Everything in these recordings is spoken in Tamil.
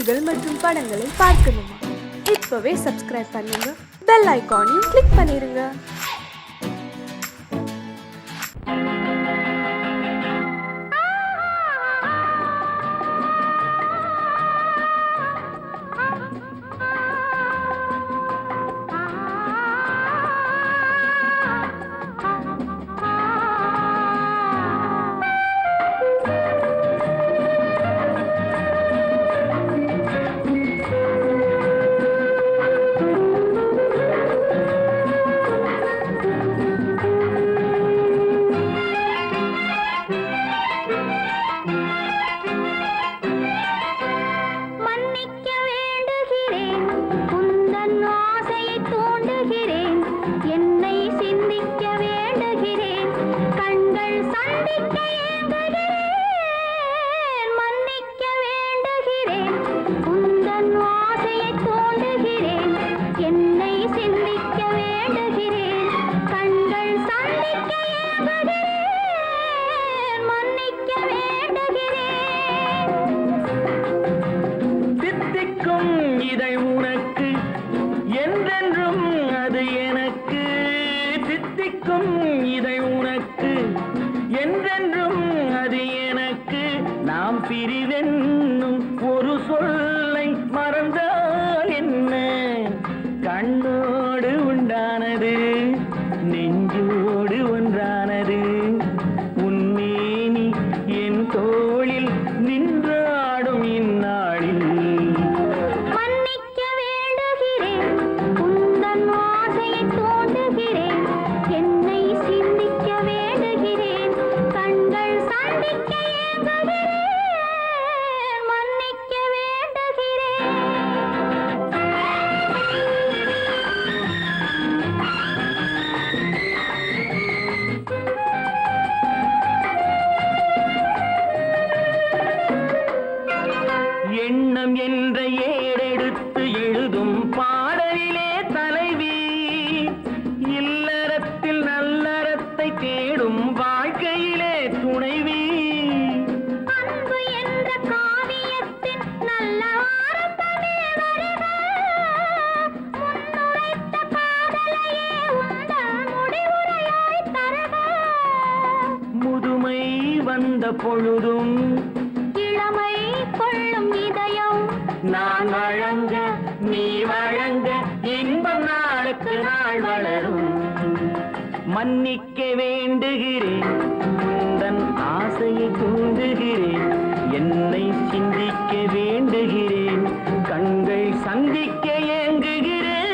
செய்திகள் மற்றும் படங்களை பார்க்கணுமா? இப்பவே சப்ஸ்கிரைப் பண்ணுங்க, பெல் ஐகானையும் கிளிக் பண்ணிருங்க. பிரிவென்னும் ஒரு சொல்லை மறந்தால் என்ன? கண்ணோடு உண்டானது நெஞ்சோடு ஒன்றானது. உன்னேனி என் தோளில் நின்றாடும் இந்நாளில் மன்னிக்க வேண்டுகிறேன், உந்தன் ஆசையை தோண்டுகிறேன், என்னை சிந்திக்க வேண்டுகிறேன், கண்கள் சந்திக்க ஏங்குகிறேன். எண்ணம் என்ற ஏடெடுத்து எழுதும் பாடலிலே தலைவி, இல்லறத்தில் நல்லறத்தை தேடும் வாழ்க்கையிலே துணைவி. அன்பு என்ற காவியத்தின் நல்ல ஆரம்பமே வருக, முன்னுரைத்த காதலையே உந்தன் முடிவுரையாய் தருக. முதுமை வந்த பொழுதும் இளமை கொள்ளும் இதயம் நான் வழங்க நீ வழங்க இன்பம் நாளுக்கு நாள் வளரும். மன்னிக்க வேண்டுகிறேன், உந்தன் ஆசையை தூண்டுகிறேன், என்னை சிந்திக்க வேண்டுகிறேன், கண்கள் சந்திக்க ஏங்குகிறேன்.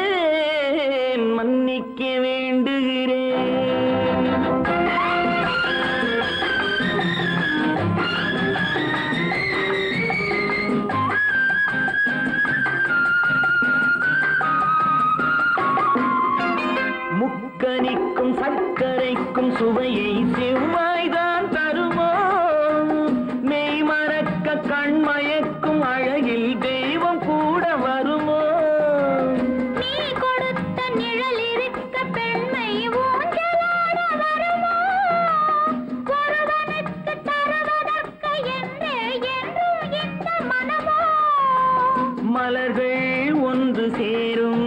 மன்னிக்க வேண்டுகிறேன். முக்கனிக்கும் சர்க்கரைக்கும் சுவையை செவ்வாய்தான் தருமோ? மெய் மறக்க கண்மயக்கும் அழகில் தெய்வம் கூட வருமோ? நீ கொடுத்த நிழல் இருக்க பெண்மை ஊஞ்சலாட வருமோ? ஒருவனுக்கு தருவதற்கு என்றே என்றும் இந்த மனமோ? மலர்கள் ஒன்று சேரும்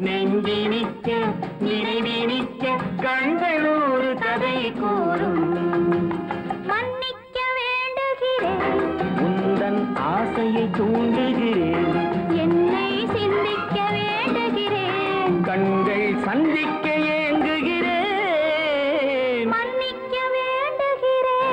நெஞ்சினிக்க நினைவினிக்க கண்கள் ஒரு கதை கூறும். மன்னிக்க வேண்டுகிறேன், உந்தன் ஆசையை தூண்டுகிறேன், என்னை சிந்திக்க வேண்டுகிறேன், கண்கள் சந்திக்க ஏங்குகிறேன். மன்னிக்க வேண்டுகிறேன்.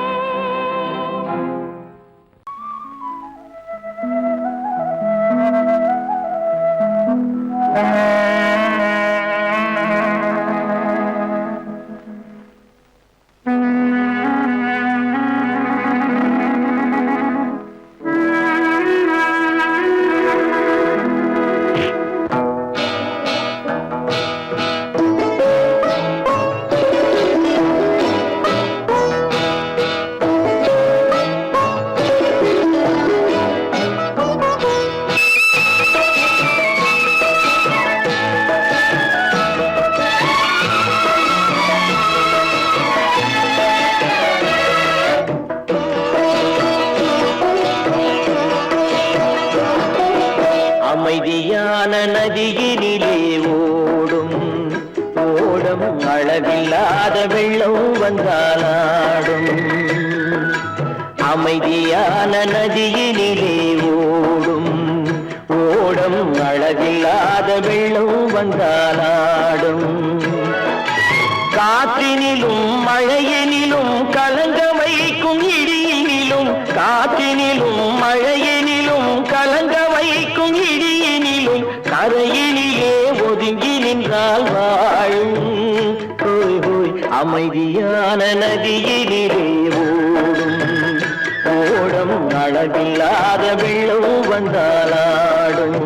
அமைதியான நதியினிலே ஓடும் ஓடம் அளவில்லாத வெள்ளம் வந்தாலாடும் அமைதியான நதியினிலே ஓடும் ஓடம் அளவில்லாத வெள்ளம் வந்தாலாடும் காற்றினிலும் மழையினிலும் கலங்க வைக்கும் இடியினிலும் காற்றினிலும் மழையினிலும் கலங்க வைக்கும் இடியினிலும் கரையினிலே ஒதுங்கி நின்றால் வாழும் ஹோய் ஹோய் அமைதியான நதியினிலே ஓடும் ஓடம் அளவில்லாத வெள்ளம் வந்தாலாடும்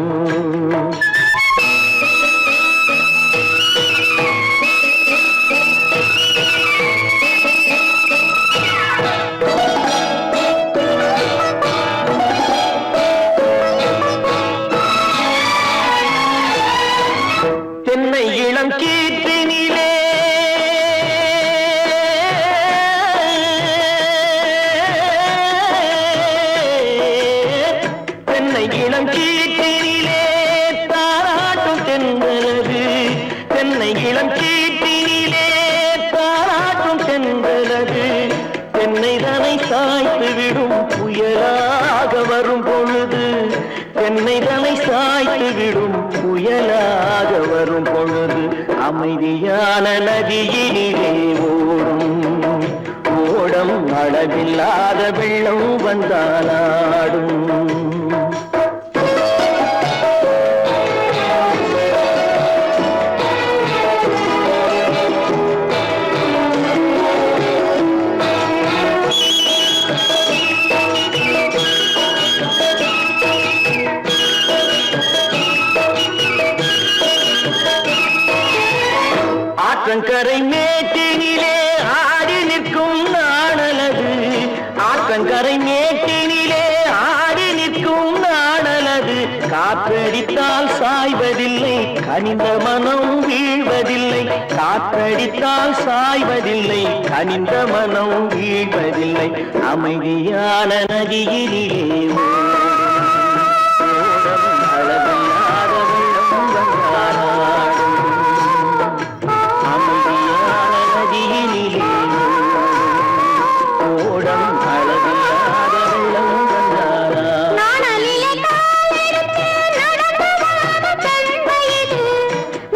தென்னை இளம் கீற்றினிலே தென்னை இளம் கீற்றினிலே தாராட்டும் தென்றலது தென்னை இளம் கீற்றினிலே தாராட்டும் தென்றலது தென்னை தனை சாய்த்து விடும் புயலாக வரும் பொழுது தென்னை தனை சாய்த்து விடும் புயலாக வரும் பொழுது அமைதியான நதியினிலே ஓடும் ஓடம் அளவில்லாத வெள்ளம் வந்தாலாடும் ஆற்றங்கரை மேட்டினிலே ஆடி நிற்கும் நாணலது ஆற்றங்கரை மேட்டினிலே ஆடி நிற்கும் நாணலது காற்றடித்தால் சாய்வதில்லை கனிந்த மனம் வீழ்வதில்லை காற்றடித்தால் சாய்வதில்லை கனிந்த மனம் வீழ்வதில்லை அமைதியான நதியினிலே ஓடும் அளவில்லாத வெள்ளம் வந்தாலாடும் அமைதியான நதியினிலே ஓடம் அளவில்லாத வெள்ளம் வந்தாலாடும் நாணலிலே காலெடுத்து நடந்து வளர்ந்த பெண்மையிது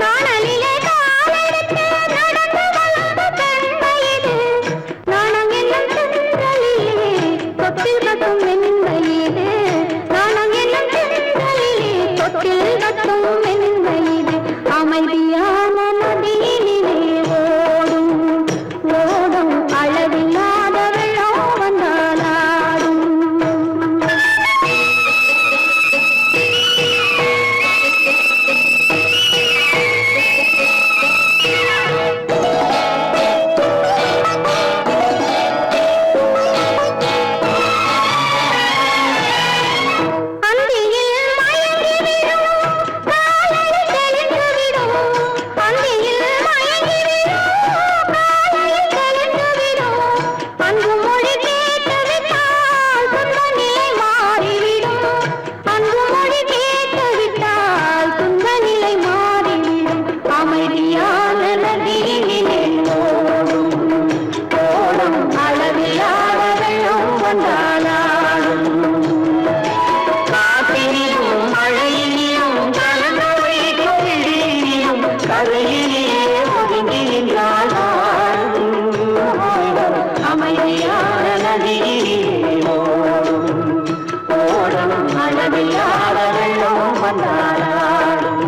நாணலிலே காலெடுத்து நடந்து வளர்ந்த பெண்மையிது நாணம் என்னும் தென்றலிலே தொட்டில் கட்டும் மென்மையிது நாணம் என்னும் தென்றலிலே தொட்டில் கட்டும் மென்மையிது அமைதியான நதியினிலே ஓடும் ஓடும் அளவில்லாத வெள்ளம் வந்தாலாடும் அந்தியில் மயங்கிவிடும் காலையில் தெளிந்துவிடும் அந்தியில் மயங்கிவிடும் காலையில் தெளிந்துவிடும் அன்பு மொழி கேட்டுவிட்டால் துன்ப நிலை மாறிவிடும் அன்பு மொழி கேட்டுவிட்டால் துன்ப நிலை மாறிவிடும் அமைதியான நதியினிலே ஓடும் ஓடும் அளவில்லாத வெள்ளம் வந்தாலாடும் காற்றினிலும் மழையினிலும் கலந்து வைக்கும் இடியினிலும் கரையிலே ஒதுங்கி நின்றால் அமைதியான நதியிலே ஓடும் ஓடும் அளவில்லாத வெள்ளம் வந்தாலாடும்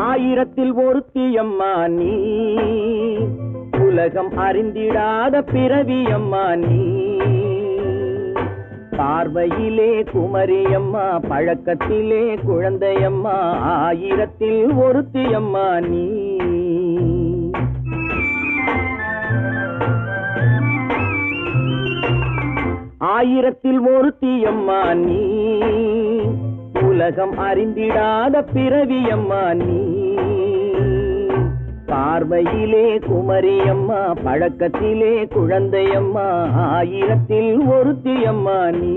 ஆயிரத்தில் ஒருத்தியம்மா நீ உலகம் அறிந்திடாத பிறவியம்மா நீ பார்வையிலே குமரியம்மா, பழக்கத்திலே குழந்தையம்மா, ஆயிரத்தில் ஒருத்தியம்மா நீ. ஆயிரத்தில் ஒருத்தியம்மா நீ, உலகம் அறிந்திடாத பிறவியம்மா நீ. பார்வையிலே குமரியம்மா, பழக்கத்திலே குழந்தையம்மா, ஆயிரத்தில் ஒருத்தியம்மா நீ.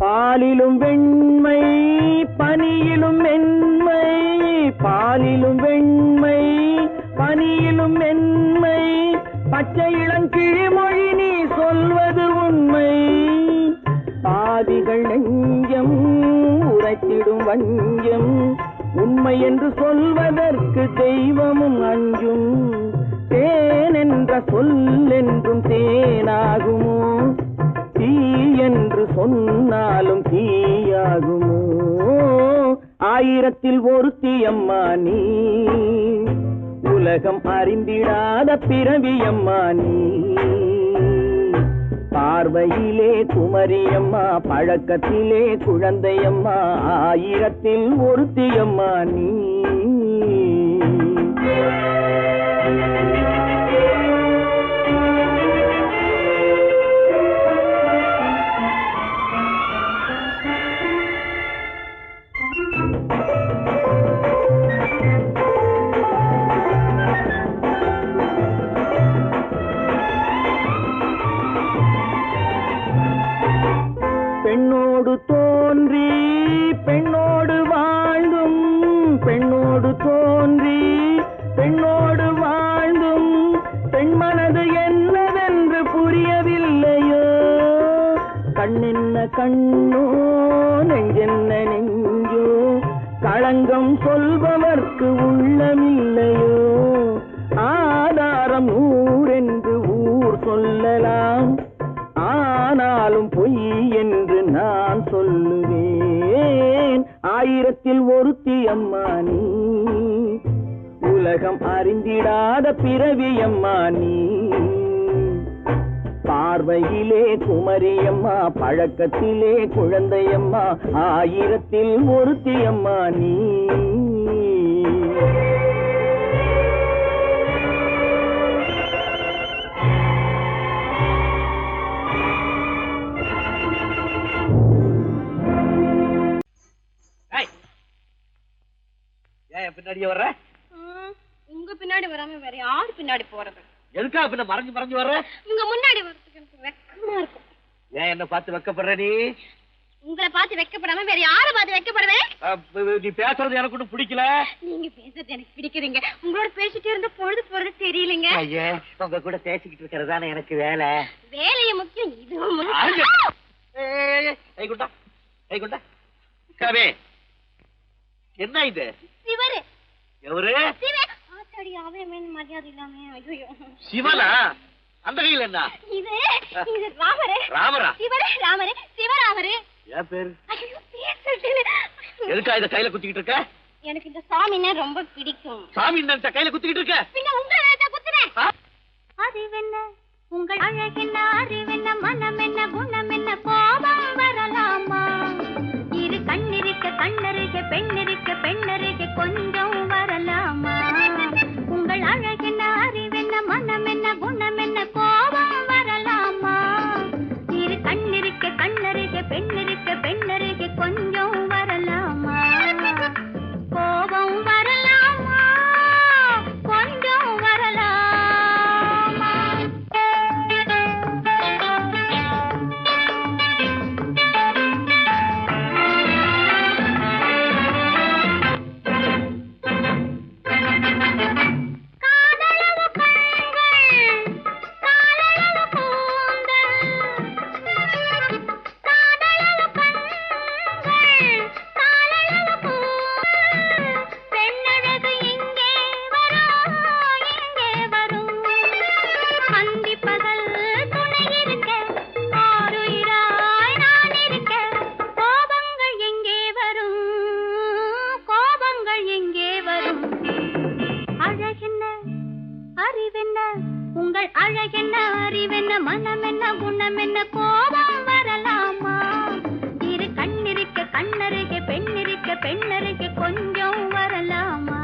பாலிலும் வெண்மை பனியிலும் மென்மை, பாலிலும் வெண்மை பனியிலும் மென்மை, பச்சை இளங்கிழிமொழி நீ சொல்வது உண்மை. பாதிகள் நெஞ்சம் உரைத்திடும் வஞ்சம், உண்மை என்று சொல்வதற்கு தெய்வமும் அஞ்சும். தேன் என்ற சொல் என்றும் தேனாகுமோ, தீ என்று சொன்னாலும் தீயாகுமோ. ஆயிரத்தில் ஒருத்தியம்மா நீ, உலகம் அறிந்திடாத பிறவியம்மா நீ. பார்வையிலே குமரியம்மா, பழக்கத்திலே குழந்தையம்மா, ஆயிரத்தில் ஒருத்தியம்மா நீ. பெண்ணோடு தோன்றி பெண்ணோடு வாழ்ந்தும், பெண்ணோடு தோன்றி பெண்ணோடு வாழ்ந்தும், பெண் மனது என்னவென்று புரியவில்லையோ. கண்ணென்ன கண்ணோ, நெஞ்சென்ன நெஞ்சோ, களங்கம் சொல்பவர்க்கு உள்ளமில்லையோ. ஆதாரம் ஊரென்று ஊர் சொல்லலாம், ஆனாலும் பொய் என்று நான் சொல்லுவேன். ஆயிரத்தில் ஒருத்தியம்மா நீ, உலகம் அறிந்திடாத பிறவியம்மா நீ. பார்வையிலே குமரியம்மா, பழக்கத்திலே குழந்தையம்மா, ஆயிரத்தில் ஒருத்தியம்மா நீ. பின்னாடியே வர்ற? உங்க பின்னாடி வராம வேற யாரு பின்னாடி போறது? எதுக்கா பின்ன மறைஞ்சு மறைஞ்சு வர்ற? உங்க முன்னாடி வரதுக்கு எனக்கு வெக்கமா இருக்கும். ஏன் என்ன பார்த்து வெக்கப்படுற நீ? உங்களை பார்த்து வெக்கப்படாம வேற யாரை பார்த்து வெக்கப்படுவேன்? நீ பேசுறது எனக்கு ஒன்றும் பிடிக்கல. நீங்க பேசுறது எனக்கு பிடிக்குதுங்க. உங்களோட பேசிட்டே இருந்த பொழுது போறது தெரியலங்க. ஐயா, உங்க கூட பேசிக்கிட்டு இருக்கிறதானே எனக்கு வேலை. வேலையை முக்கியம், இதுவும் கைகுண்டா கைகுண்டா. கவே, என்ன இது? சிவரு. எவரு? ஆத்தாடி, அவன் மரியாதை இல்லாம. ஐயோ, சிவனா? அந்த கையில் என்ன? இது இது ராமரு. ராமரா? சிவரு ராமரு, சிவராமரு. ஏன் பேரு? ஐயோ, பேசிட்டேன். எதுக்கா இத கையில குத்திக்கிட்டு இருக்க? எனக்கு இந்த சாமின்னா ரொம்ப பிடிக்கும். சாமி இந்த கையில குத்திக்கிட்டு இருக்க? பின்ன உங்களை குத்துறேன். அறிவென்ன உங்கள் அழகென்ன, அறிவென்ன மனம் என்ன, குணம் என்ன, கோபம் வரலாமா? இரு கண்ணிருக்க கண்ணருக, பெண்ணிருக்க பெண்ணருக, கொஞ்சம் வரலாமா? உங்கள் அழகென்ன, அறிவென்ன மனம் என்ன, குணம் என்ன, கோபம் வரலாமா? இரு கண்ணிருக்க கண்ணருக, பெண்ணிருக்க பெண்ணருக, கொஞ்சம் வரலாமா? கோபம் வரலாமா? கொஞ்சம் உங்கள் அழகென்ன அறிவென்ன மனம் என்ன குணம் என்ன கோபம் வரலாமா இரு கண்ணிருக்க கண்ணருகே பெண்ணிருக்க பெண்ணருகே கொஞ்சம் வரலாமா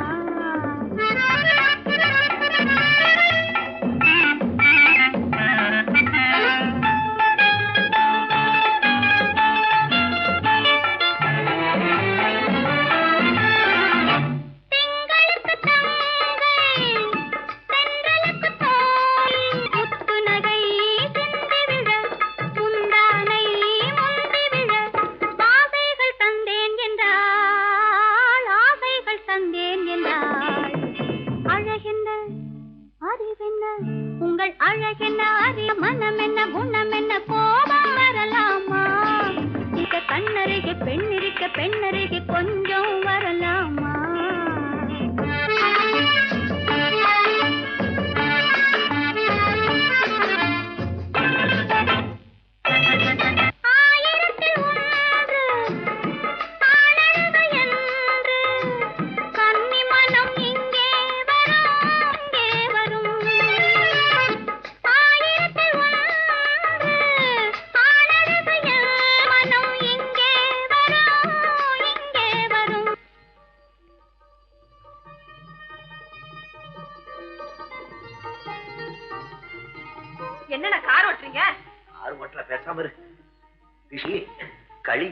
உங்கள் அழகென்ன அறிய மனம் என்ன குணம் என்ன கோபம் வரலாமா இத கண்ணருகே பெண்ணிருக்க பெண்ணருகே கொஞ்சம் வரலாமா என்னென்ன கார் ஓட்டுறீங்க? ஆறு மட்டும் பேசாம இரு. ரிஷி, களி.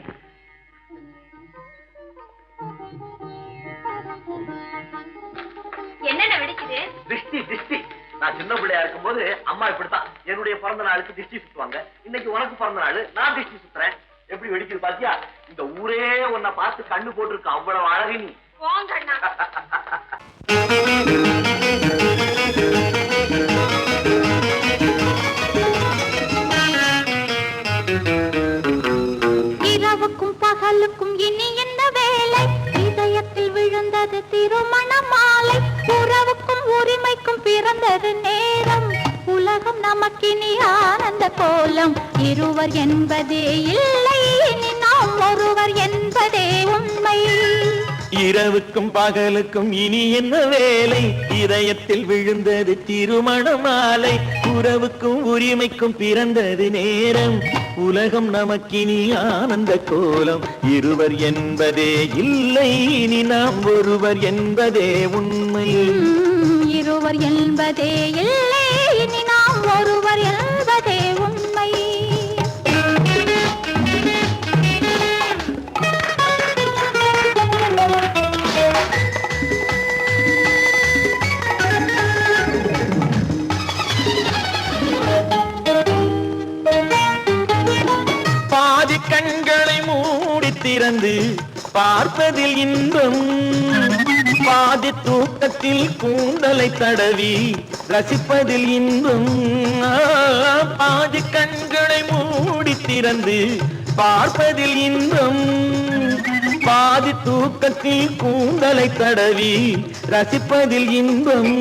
என்னென்ன வெடிக்குது? திஷ்டி திஷ்டி. நான் சின்ன பிள்ளையா இருக்கும் போது அம்மா இப்படித்தான் என்னுடைய பிறந்த நாளுக்கு திஷ்டி சுத்துவாங்க. இன்னைக்கு உனக்கு பிறந்த நாள், நான் திஷ்டி சுத்துறேன். எப்படி வெடிக்குது பாத்தியா? இந்த ஊரே உன்னை பார்த்து கண்ணு போட்டிருக்கு. அவ்வளவு அழகு நீ. போங்கண்ணா. இரவுக்கும் பகலுக்கும் இனி என்ன வேலை இதயத்தில் விழுந்தது திருமண மாலை உறவுக்கும் உரிமைக்கும் பிறந்தது நேரம் உலகம் நமக்கினி ஆனந்த கோலம் இருவர் என்பதே இல்லை இனி நாம் ஒருவர் என்பதே உண்மை இரவுக்கும் பகலுக்கும் இனி என்ன வேலை இதயத்தில் விழுந்தது திருமண மாலை உறவுக்கும் உரிமைக்கும் பிறந்தது நேரம் உலகம் நமக்கினி ஆனந்த கோலம் இருவர் என்பதே இல்லை இனி நாம் ஒருவர் என்பதே உண்மை இருவர் என்பதே இல்லை இனி நாம் ஒருவர் என்பதே உண்மை கண்களை மூடி திறந்து பார்ப்பதில் இன்பம் பாதி தூக்கத்தில் கூந்தலை தடவி ரசிப்பதில் இன்பம் பாதி கண்களை மூடி திறந்து பார்ப்பதில் இன்பம் பாதி தூக்கத்தில் கூந்தலை தடவி ரசிப்பதில் இன்பம்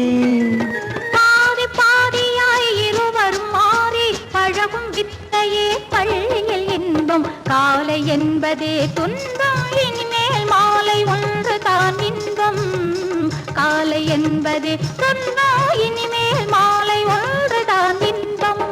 பாதி பாதியாய் இருவர் மாறி பழகும் வித்தையே பள்ளியில் இன்பம் காலை என்பதே துன்பம் இனிமேல் மாலை ஒன்று தான் இன்பம் காலை என்பதே துன்பம் இனிமேல் மாலை ஒன்று தான் இன்பம்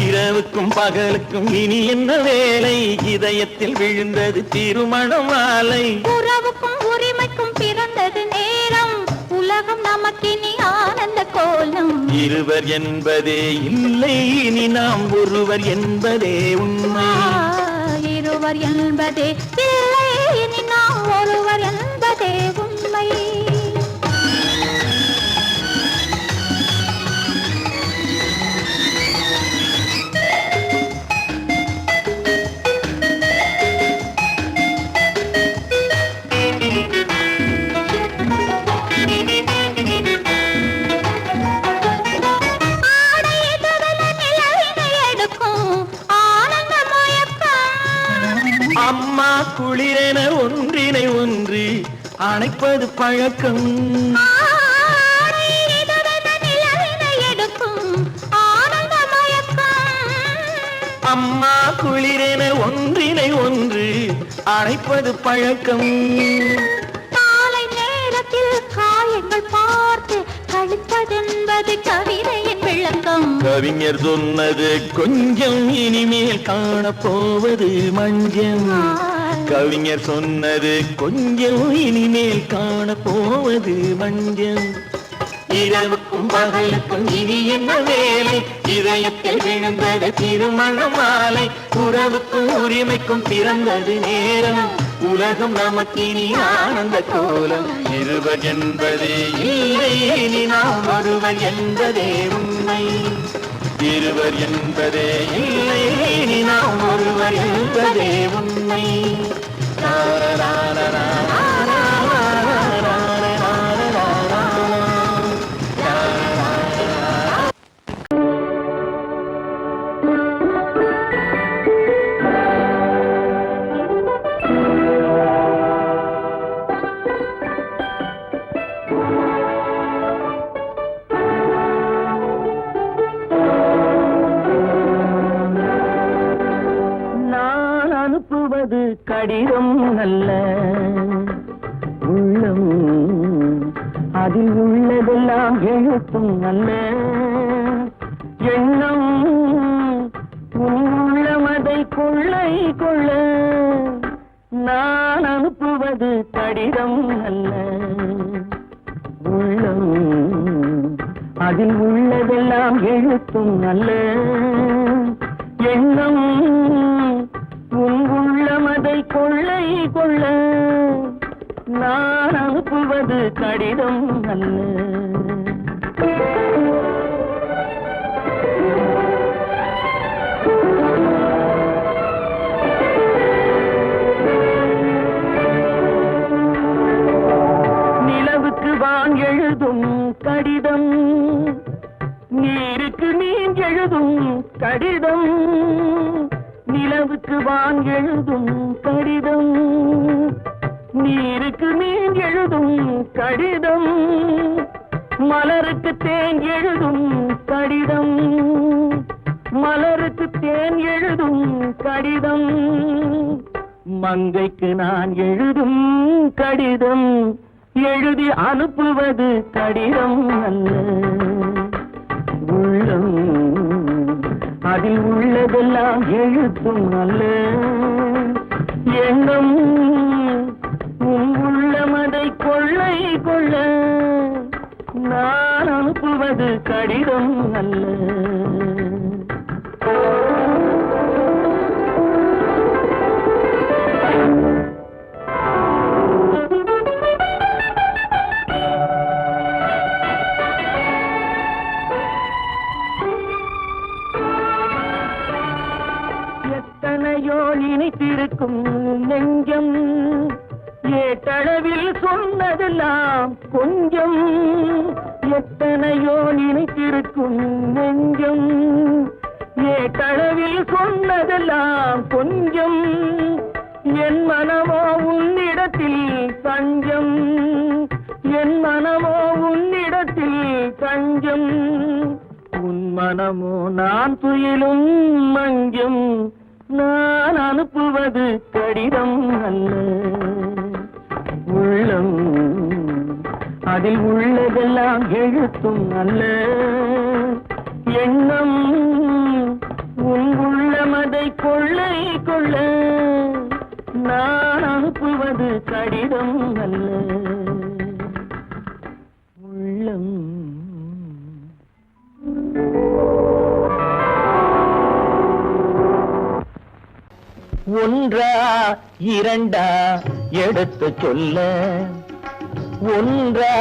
இரவுக்கும் பகலுக்கும் இனி என்ன வேலை இதயத்தில் விழுந்தது திருமண மாலை உறவுக்கும் உரிமைக்கும் பிறந்தது நேரம் உலகம் நமக்கினி ஆனந்த கோலம் இருவர் என்பதே இல்லை இனி நாம் ஒருவர் என்பதே உண்மை இருவர் என்பதே இல்லை இனி நாம் ஒருவர் என்பதே உண்மை அம்மா குளிரென ஒன்றினை ஒன்று அணைப்பது பழக்கம் அம்மா குளிரென ஒன்றினை ஒன்று அணைப்பது பழக்கம் காலை நேரத்தில் காயங்கள் பார்த்து கழிப்பதென்பது கவிதையின் விளக்கம் கவிஞர் சொன்னது கொஞ்சம் இனிமேல் காணப்போவது மஞ்சள். கவிஞர் சொன்னது கொஞ்சம் இனிமேல் காணப்போவது மஞ்சள். இரவுக்கும் பகலுக்கும் இனி என்ன வேலை, இதயத்தில் விழுந்தது திருமண மாலை. உறவுக்கும் உரிமைக்கும் பிறந்தது நேரம், உலகம் நமக்கினி ஆனந்த கோலம். இருவர் என்பதே இல்லை, இனி நாம் ஒருவர் என்பதே உண்மை. இருவர் என்பதே இல்லை, இனி நாம் ஒருவர் என்பதே உண்மை. கடிதம் அல்ல உள்ளம், அதில் உள்ளதெல்லாம் எழுத்தும் அல்ல எண்ணம். உள்ளமதை கொள்ளை கொள்ள நான் அனுப்புவது கடிதம் அல்ல உள்ளம், அதில் உள்ளதெல்லாம் எழுத்தும் அல்ல எண்ணம். உள்ளமதை கொள்ளை கொள்ள நான் அனுப்புவது கடிதம் அல்ல. நிலவுக்கு வான் எழுதும் கடிதம், நீருக்கு நீர் எழுதும் கடிதம். நிலவுக்கு வான் எழுதும் கடிதம், நீருக்கு நீர் எழுதும் கடிதம். மலருக்கு தேன் எழுதும் கடிதம், மலருக்கு தேன் எழுதும் கடிதம். மங்கைக்கு நான் எழுதும் கடிதம், எழுதி அனுப்புவது கடிதம் அல்ல உள்ளம், அதில் உள்ளதெல்லாம் எழுத்தும் அல்ல எண்ணம். உள்ளமதை கொள்ளை கொள்ள நான் அனுப்புவது கடிதம் அல்ல. எத்தனையோ நினைத்திருக்கும் நெஞ்சம், ஏட்டளவில் சொன்னதெல்லாம் கொஞ்சம். எத்தனையோ நினைத்திருக்கும் நெஞ்சம், ஏட்டளவில் சொன்னதெல்லாம் கொஞ்சம். என் மனமோ உன்னிடத்தில் தஞ்சம், என் மனமோ உன்னிடத்தில் தஞ்சம். உன் மனமோ நான் துயிலும் மஞ்சம், நான் அனுப்புவது கடிதம் அல்ல உள்ளம், அதில் உள்ளதெல்லாம் எழுத்தும் அல்ல எண்ணம். உன் உள்ளமதை கொள்ளை கொள்ள நான் அனுப்புவது கடிதம் அல்ல உள்ளம். ஒன்றா இரண்டா எடுத்து சொல்ல, ஒன்றா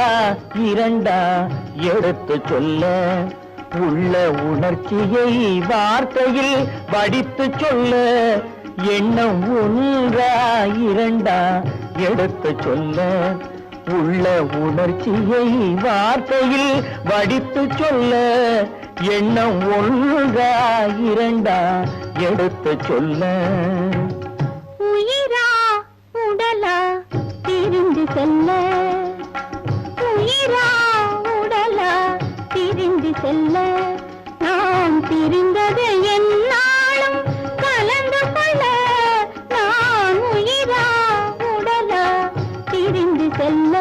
இரண்டா எடுத்து சொல்ல, உள்ள உணர்ச்சியை வார்த்தையில் வடித்து சொல்ல. எண்ணம் ஒன்றா இரண்டா எடுத்து சொல்ல, உள்ள உணர்ச்சியை வார்த்தையில் வடித்து சொல்ல. எண்ணம் ஒன்றா இரண்டா எடுத்து சொல்ல. உயிரா உடலா பிரிந்து செல்ல, உயிரா உடலா பிரிந்து செல்ல. நாம் பிரிந்தது என்னாலும் கலந்து கொள்ள. நான் உயிரா உடலா பிரிந்து செல்ல,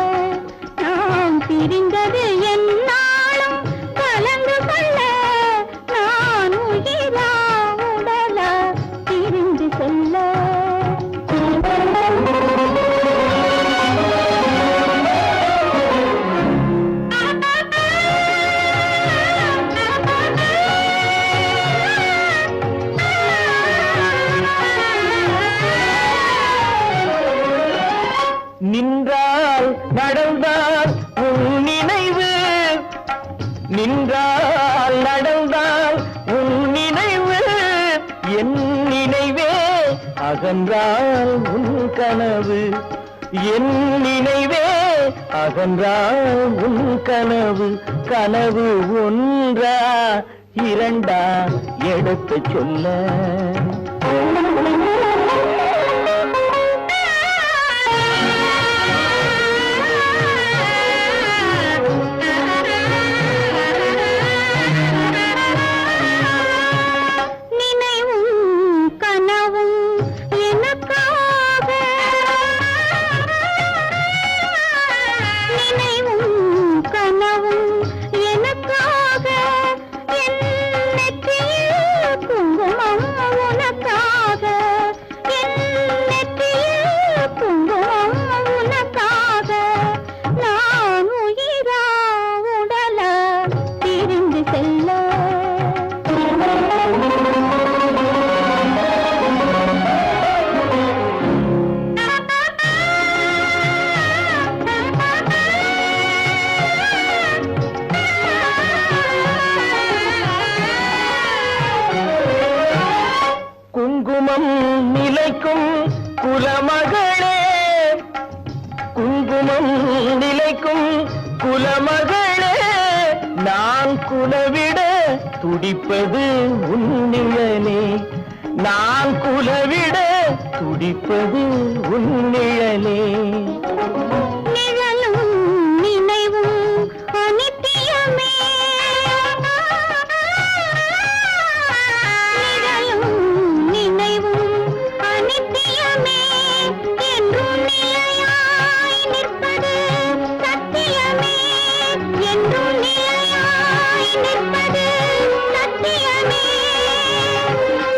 நாம் பிரிந்தது என்னாலும் கலந்து கொள்ள. நின்றால் நடந்தால் உன் நினைவு என் நினைவே அகன்றால் உன் கனவு என் நினைவே அகன்றால் உன் கனவு கனவு ஒன்றா இரண்டா எடுத்து சொல்ல குங்குமம் நிலைக்கும் குலமகளே குங்குமம் நிலைக்கும் குலமகளே நான் குலவிட துடிப்பது உன்னிழலே நான் குலவிட துடிப்பது உன்னிழலே நிழலும் நினைவும் அனித்தியமே நிழலும் நினைவும் அனித்தியமே என்றும் நிலையாய் நிற்பது சத்தியமே என்றும் நிலையாய் நிற்பது சத்தியமே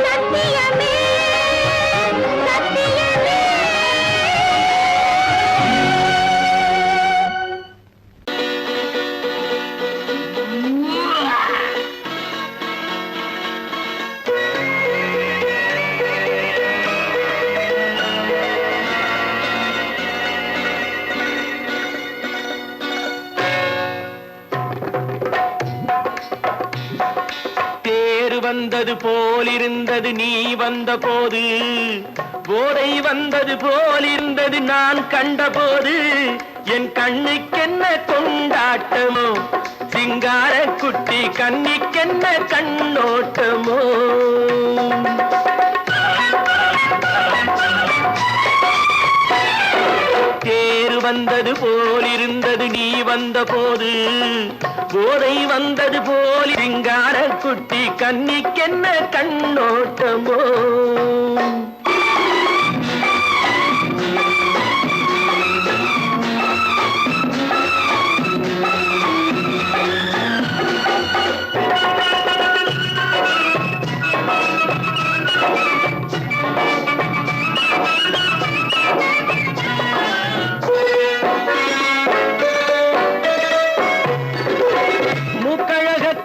சத்தியமே சத்தியமே. தேர் வந்தது போலிருந்தது நீ வந்த போது போதை வந்தது போலிருந்தது நான் கண்டபோது என் கண்ணுக்கென்ன கொண்டாட்டமோ சிங்கார குட்டி கண்ணிக்கென்ன கண்ணோட்டமோ தேர் வந்தது போலிருந்தது நீ வந்த போது போதை வந்தது போல் சிங்கார குட்டி கண்ணிக்கென்ன கண்ணோட்டமோ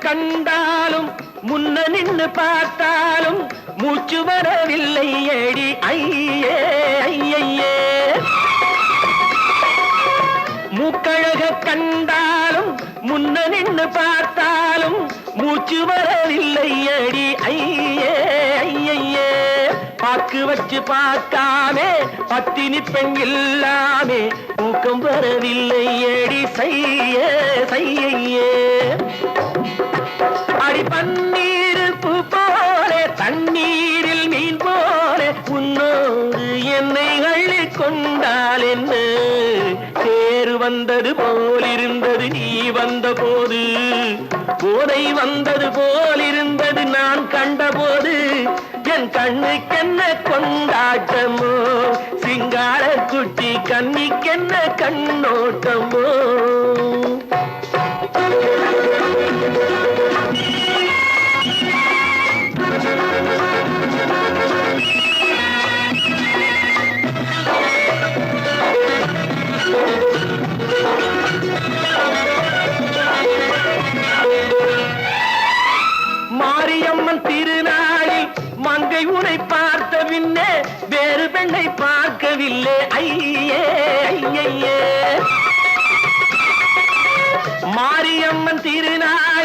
கண்டாலும் முன்ன நின்னு பார்த்தாலும் மூச்சு வரவில்லை ஏடி ஐயே ஐயே மூக்கழக கண்டாலும் முன்ன நின்னு பார்த்தாலும் மூச்சு வரவில்லை ஏடி ஐயே ஐயே பாக்கு வச்சு பார்க்காமே பத்தினி பெண் இல்லாமே தூக்கம் வரவில்லை ஏடி செய்ய செய்யே அடி பன்னீர் பூ போல தண்ணீரில் மீன் போல உன்னோடு என்னை அள்ளி கொண்டால் என்ன தேர் வந்தது போலிருந்தது நீ வந்த போது போதை வந்தது போலிருந்தது நான் கண்டபோது என் கண்ணுக்கென்ன கொண்டாட்டமோ சிங்கார குட்டி கண்ணிக்கென்ன கண்ணோட்டமோ மாரியம்மன் திருநாளில் மங்கை உன்னை பார்த்த பின்னே வேறு பெண்ணை பார்க்கவில்லை ஐயே ஐயே மாரியம்மன் திருநாள்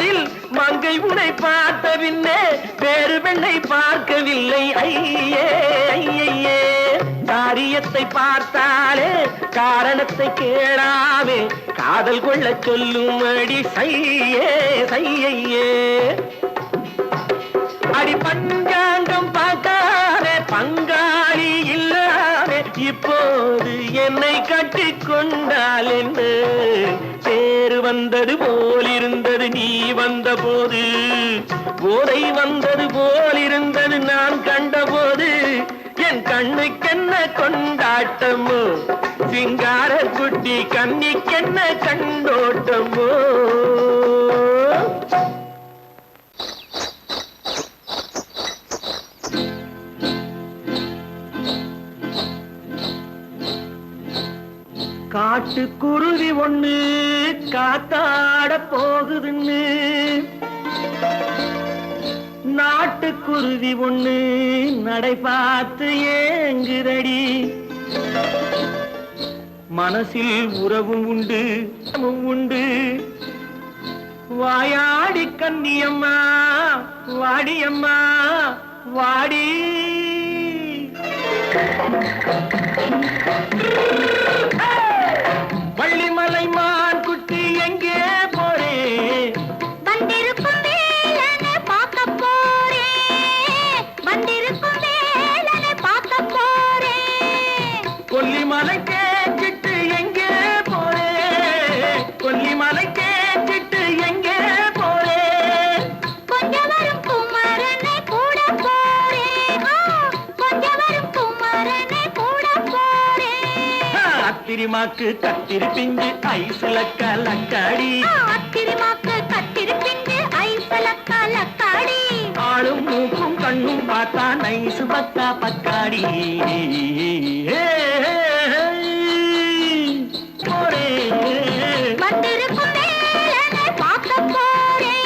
மங்கை உனை பார்த்த பின்னே வேறு பெண்ணை பார்க்கவில்லை ஐயே ஐயே. காரியத்தை பார்த்தாலே காரணத்தை கேளாமே காதல் கொள்ள சொல்லும்படி சையே சையே. அடி பஞ்சாங்கம் பார்க்காதே பங்காளி இல்லாமே இப்போது என்னை கட்டி கொண்டால் என்ன பேரு வந்தது போலிருந்தது நீ வந்த போது போதை வந்தது போலிருந்தது நான் கண்டபோது என் கண்ணுக்கென்ன கொண்டாட்டமோ சிங்கார குட்டி கண்ணிக்கென்ன கண்டோட்டமோ. காட்டுக்குருவி ஒண்ணு காத்தாட போகுதுன்னு நாட்டுக்குருவி ஒண்ணு நடை பார்த்து ஏங்குதடி. மனசில் உறவும் உண்டு உண்டு வாயாடி கன்னியம்மா வாடியம்மா வாடி. வள்ளிமலை மான் குட்டி எங்கே போறே வந்திருக்கும் வேலனை பார்க்க போறேன் வந்திருக்கும் வேலனை பார்க்க போறேன். கொல்லிமலை கேட்டுட்டு எங்கே போறே கொல்லிமலை கேட்டுட்டு எங்கே போறே. கொஞ்சம் வரும் குமரனை கூட போறேன் கொஞ்சம் வரும் குமரனை கூட போறேன். அத்திரிமாக்கு கத்திரி பிஞ்சு ஐசுல கலக்காடி அத்திரிமாக்கு கத்திரி பிஞ்சு ஐசுல கலக்காடி. ஆளும் மூக்கும் கண்ணும் பார்த்தா நைசு பக்கா பக்காடி. போறே வந்திருக்கும் வேலனை பார்க்க போறேன்.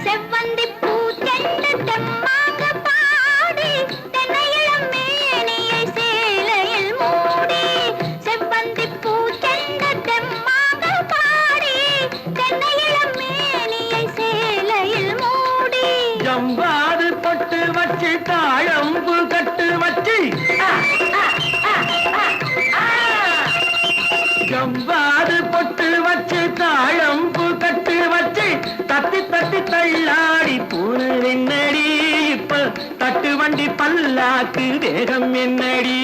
செவ்வந்தி பூ செண்டு தெம்மாக பாடி தென்னையிளம் மேனியை சேலையில் மூடி. செவ்வந்தி பூ செண்டு தெம்மாக பாடி தென்னையிளம் மேனியை சேலையில் மூடி. ஜம்பாது பொட்டு வச்சு தாழம்பு கட்டு வச்சு ஜம்பாது பொட்டு வச்சு தாழம்பு கட்டு வச்சு தட்டி தட்டி தள்ளாடி போன என்னடி இப்ப தட்டு வண்டி பல்லாக்கு வேகம் என்னடி.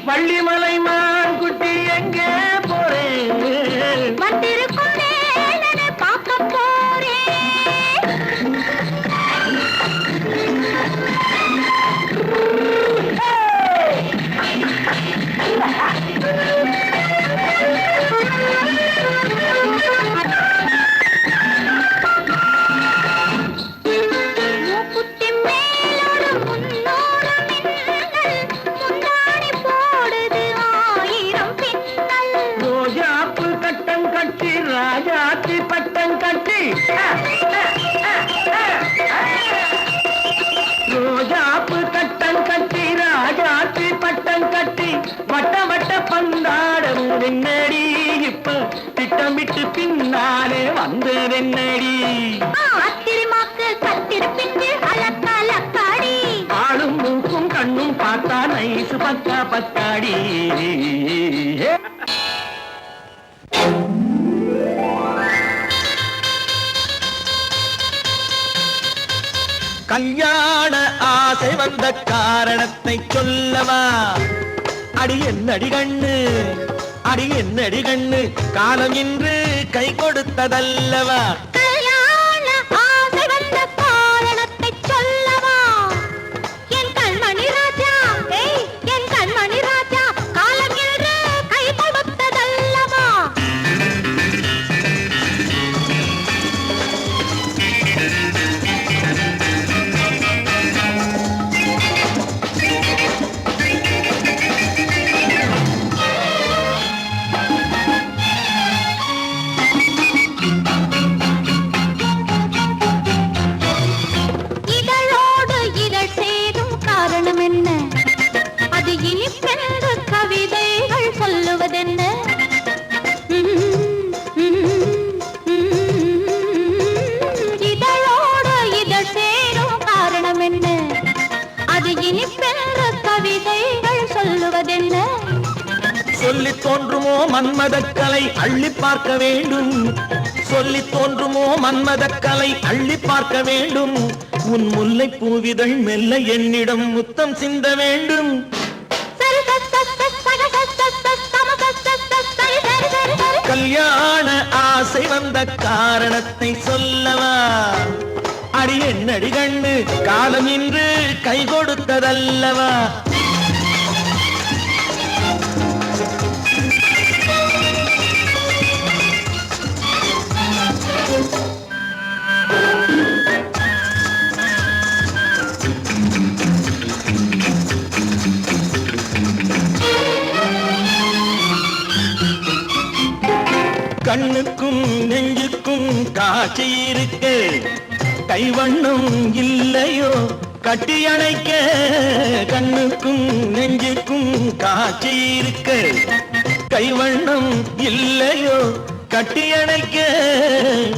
வள்ளிமலை மான் குட்டி எங்கே போறேன் வந்திருக்கும் வேலனை பார்க்க போறேன். மூக்குத்தி மேலோடு முன்னோடு மின்னல் முந்தாணி போடுது ஆயிரம் பின்னல். ரோஜாப்பு கட்டம் கட்டி ராஜாத்தி பட்டம் கட்டி ரோஜாப்பு கட்டம் கட்டி ராஜாத்தி பட்டம் கட்டி வட்ட வட்ட பந்தாடம் என்னடி இப்ப திட்டமிட்டு பின்னாலே வந்ததென்னடி. அத்திரிமாக்கு கத்திரி பிஞ்சு அலக்காடி. ஆளும் மூக்கும் கண்ணும் பார்த்தா நைசு பக்கா பக்காடி. கல்யாண ஆசை வந்த காரணத்தை சொல்லவா அடி என்னடி கண்ணு அடி என்னடி கண்ணு காலம் இன்று கை கொடுத்ததல்லவா. கல்யாண ஆசை வந்த காரணத்தை சொல்லவா என் கண்மணி ராஜா என் கண்மணி ராஜா காலம் என்று கை கொடுத்ததல்லவா. இனிப்பென்ற கவிதைகள் சொல்லுவதென்ன? சொல்லி தோன்றுமோ மன்மதக்கலை அள்ளி பார்க்க வேண்டும், சொல்லி தோன்றுமோ மன்மதக்கலை அள்ளி பார்க்க வேண்டும். உன் முல்லை பூவிதழ் மெல்ல என்னிடம் முத்தம் சிந்த வேண்டும். கல்யாண ஆசை வந்த காரணத்தை சொல்லவா? அடி என்னடி கண்டு காலம் இன்று கை கொடுத்ததல்லவா? கண்ணுக்கும் நெஞ்சுக்கும் காட்சி இருக்க, கைவண்ணம் இல்லையோ கட்டி அணைக்க? கண்ணுக்கும் நெஞ்சுக்கும் காட்சி இருக்க, கைவண்ணம் இல்லையோ கட்டி அணைக்க?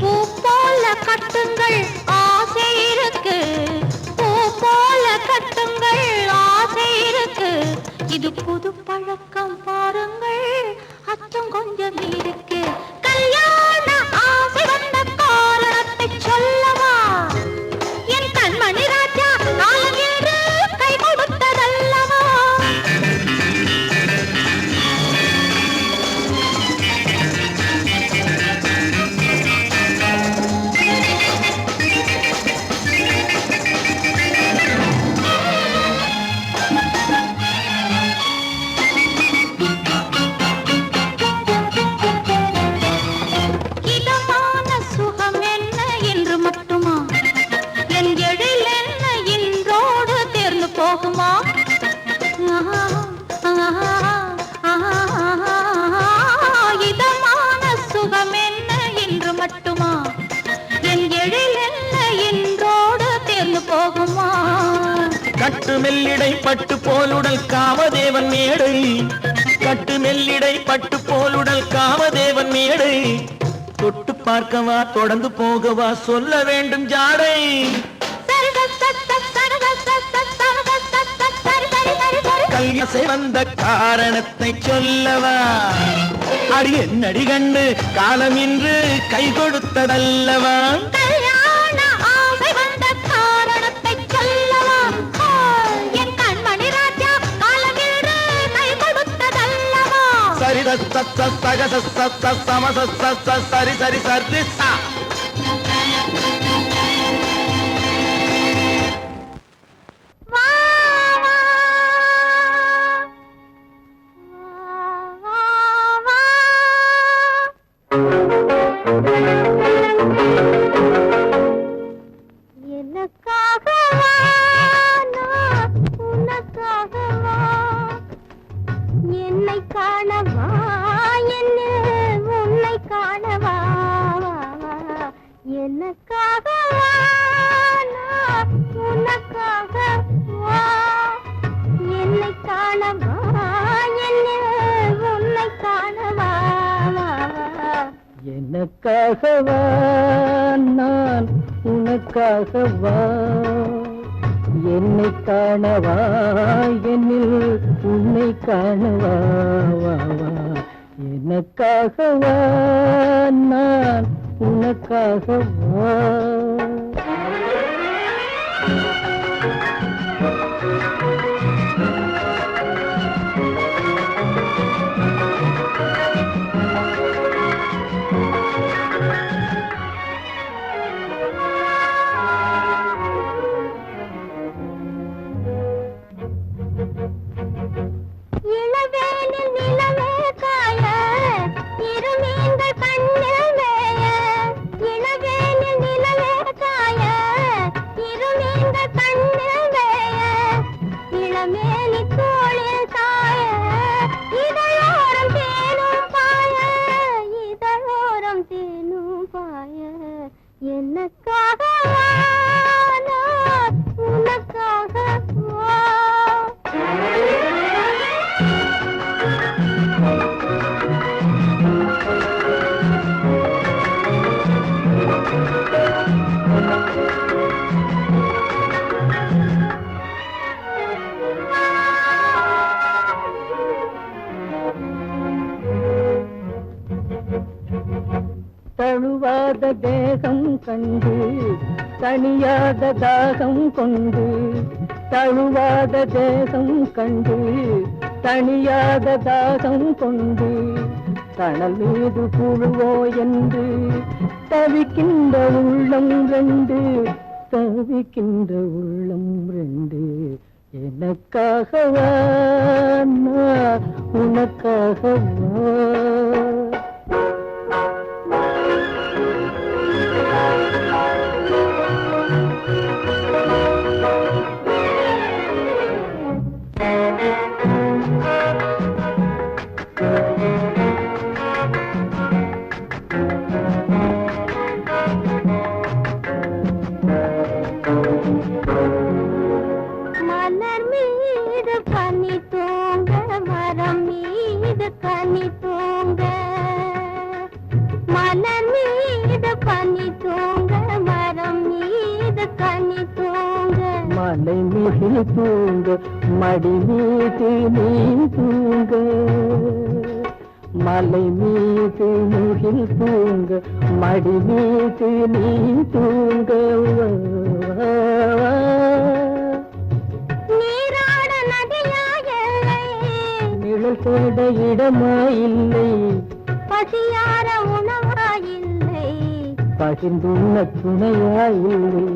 பூ போல கட்டுங்கள் ஆசை இருக்கு, பூ போல கட்டுங்கள் ஆசை இருக்கு. இது புது பழக்கம் பாருங்கள், அச்சம் கொஞ்சம் இருக்கு. கல்யாண ஆசை வந்த காரணத்தை சொல்லவா? என் கண்மணி ராஜா காலம் என்று கை கொடுத்ததல்லவா? இதமான சுகம் என்ன என்று மட்டுமா? என் எழில் என்ன இன்றோடு தேர்ந்து போகுமா? இதமான சுகம் என்ன என்று மட்டுமா? என் எழில் என்ன இன்றோடு தேர்ந்து போகுமா? கட்டு மெல்லிடை பட்டு போலுடல் காமதேவன் மேடை, கட்டு மெல்லிடை பட்டு போலுடல் காமதேவன் மேடை. தொட்டு பார்க்கவா தொடர்ந்து போகவா சொல்ல வேண்டும் ஜாடை. கல்யாசை வந்த காரணத்தை சொல்லவா? அடி என்னடி கண்டு காலம் இன்று கை கொடுத்ததல்லவா? கல்யாண ஆசை வந்த காரணத்தை சொல்லவா? என் கண்மணி ராஜா காலம் என்று கை கொடுத்ததல்லவா? சரி சக சம சரி சரி சரி சா. வா, வா, வா, வா, எனக்காகவா நான் உனக்காகவா? என்னை காணவா என்ன உன்னை காணவா? எனக்காகவா நான் உனக்காகவா? என்னை காணவா என்ன உன்னை காணவா? எனக்காகவா நான் உனக்காகவா? என்னை காணவா என்னில் உன்னை காணவா? எனக்காகவா நான் உனக்காகவா? இளவேனில் நிலவே காய, இருமீன்கள் கண்ணில் மேய. இளவேனில் நிலவே காய, இருமீன்கள் கண்ணில் மேய. இளமேனி தோளில் சாய, இதழோரம் தேனும் பாய, இதழோரம் தேனும் பாய. எனக்காகவா நான் உனக்காகவா? தழுவாத தேகம் கண்டு தனியாத தாகம் கொண்டு தழுவாத தேகம் கண்டு தனியாத தாகம் கொண்டு தணல் மீது புழுவோ என்று தவிக்கின்ற உள்ளம் ரெண்டு தவிக்கின்ற உள்ளம் ரெண்டு எனக்காகவா நான் உனக்காகவா மலர் மீது பனி தூங்க மரம் மீது கனி தூங்க மலர் மீது பனி தூங்க மரம் மீது கனி தூங்க மலை மீது தூங்க மடி மீது நீ தூங்க மலை மீது முகில் தூங்க மடி மீது நீ தூங்க நீராட நதியா எல்லை நிழல் தேட இடமா இல்லை பசியார உணவா இல்லை பகிர்ந்துள்ள துணையா இல்லை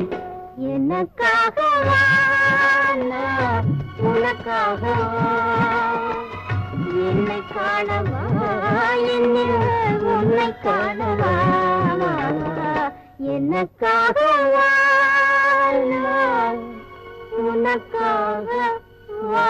எனக்காகவா நான் உனக்காகவா என்னை காணவா என்னில் உன்னை காணவா எனக்காகவா நான் உனக்காகவா